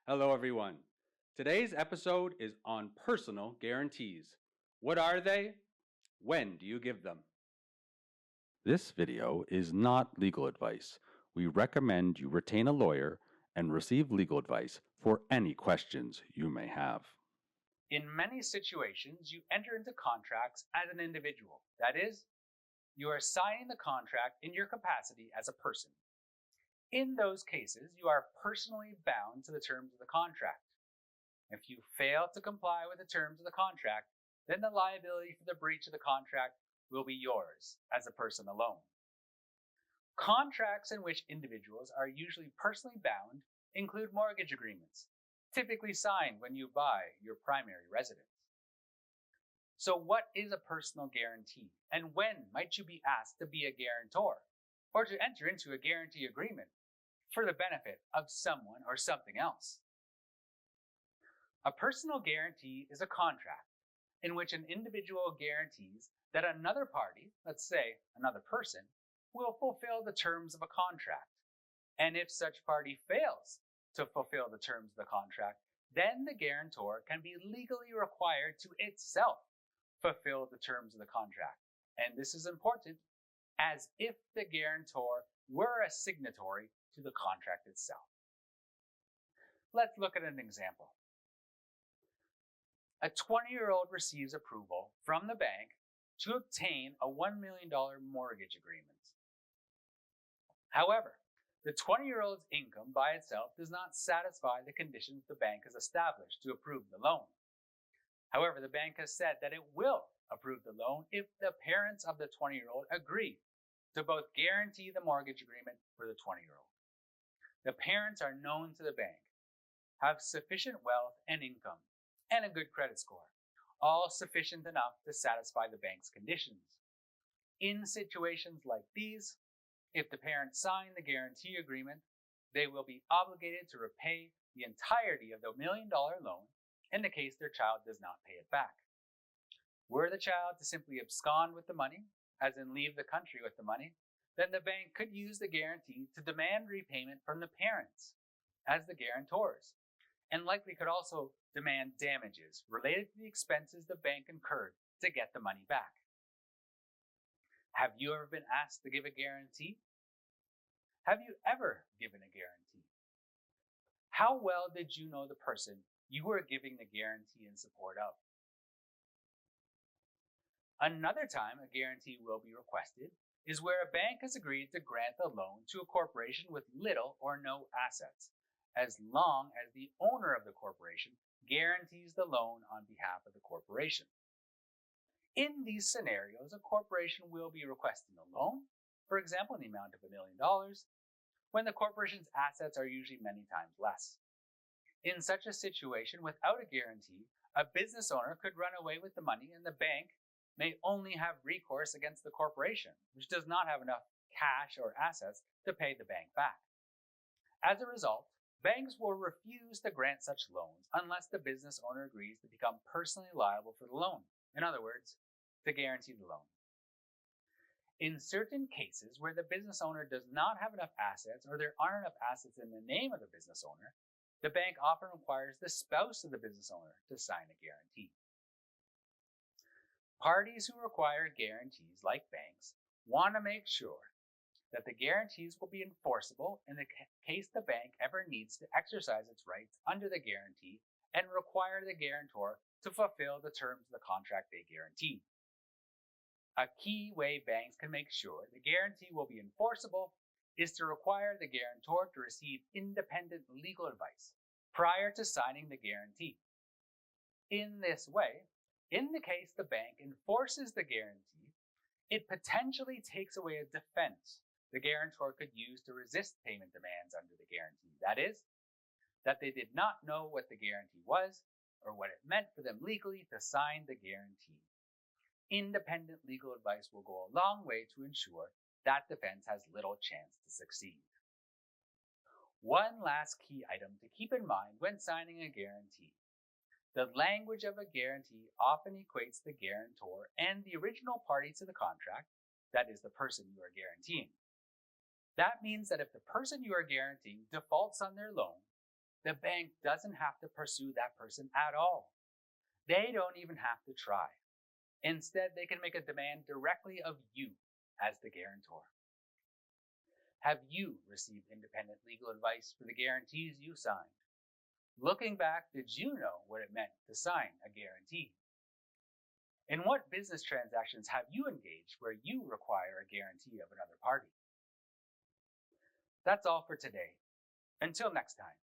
Hello, everyone. Today's episode is on personal guarantees. What are they? When do you give them? This video is not legal advice. We recommend you retain a lawyer and receive legal advice for any questions you may have. In many situations, you enter into contracts as an individual. That is, you are signing the contract in your capacity as a person. In those cases, you are personally bound to the terms of the contract. If you fail to comply with the terms of the contract, then the liability for the breach of the contract will be yours as a person alone. Contracts in which individuals are usually personally bound include mortgage agreements, typically signed when you buy your primary residence. So what is a personal guarantee, and when might you be asked to be a guarantor or to enter into a guarantee agreement for the benefit of someone or something else? A personal guarantee is a contract in which an individual guarantees that another party, let's say another person, will fulfill the terms of a contract. And if such party fails to fulfill the terms of the contract, then the guarantor can be legally required to itself fulfill the terms of the contract. And this is important, as if the guarantor were a signatory to the contract itself. Let's look at an example. A 20-year-old receives approval from the bank to obtain a $1 million mortgage agreement. However, the 20-year-old's income by itself does not satisfy the conditions the bank has established to approve the loan. However, the bank has said that it will approve the loan if the parents of the 20-year-old agree to both guarantee the mortgage agreement for the 20-year-old. The parents are known to the bank, have sufficient wealth and income, and a good credit score, all sufficient enough to satisfy the bank's conditions. In situations like these, if the parents sign the guarantee agreement, they will be obligated to repay the entirety of the $1 million loan in the case their child does not pay it back. Were the child to simply abscond with the money, as in leave the country with the money, then the bank could use the guarantee to demand repayment from the parents as the guarantors, and likely could also demand damages related to the expenses the bank incurred to get the money back. Have you ever been asked to give a guarantee? Have you ever given a guarantee? How well did you know the person you were giving the guarantee in support of? Another time a guarantee will be requested is where a bank has agreed to grant a loan to a corporation with little or no assets, as long as the owner of the corporation guarantees the loan on behalf of the corporation. In these scenarios, a corporation will be requesting a loan, for example, in the amount of $1 million, when the corporation's assets are usually many times less. In such a situation, without a guarantee, a business owner could run away with the money, and the bank may only have recourse against the corporation, which does not have enough cash or assets to pay the bank back. As a result, banks will refuse to grant such loans unless the business owner agrees to become personally liable for the loan. In other words, to guarantee the loan. In certain cases where the business owner does not have enough assets, or there aren't enough assets in the name of the business owner, the bank often requires the spouse of the business owner to sign a guarantee. Parties who require guarantees, like banks, want to make sure that the guarantees will be enforceable in the case the bank ever needs to exercise its rights under the guarantee and require the guarantor to fulfill the terms of the contract they guarantee. A key way banks can make sure the guarantee will be enforceable is to require the guarantor to receive independent legal advice prior to signing the guarantee. In this way, in the case the bank enforces the guarantee, it potentially takes away a defense the guarantor could use to resist payment demands under the guarantee. That is, that they did not know what the guarantee was or what it meant for them legally to sign the guarantee. Independent legal advice will go a long way to ensure that defense has little chance to succeed. One last key item to keep in mind when signing a guarantee. The language of a guarantee often equates the guarantor and the original party to the contract, that is, the person you are guaranteeing. That means that if the person you are guaranteeing defaults on their loan, the bank doesn't have to pursue that person at all. They don't even have to try. Instead, they can make a demand directly of you as the guarantor. Have you received independent legal advice for the guarantees you signed? Looking back, did you know what it meant to sign a guarantee? In what business transactions have you engaged where you require a guarantee of another party? That's all for today. Until next time.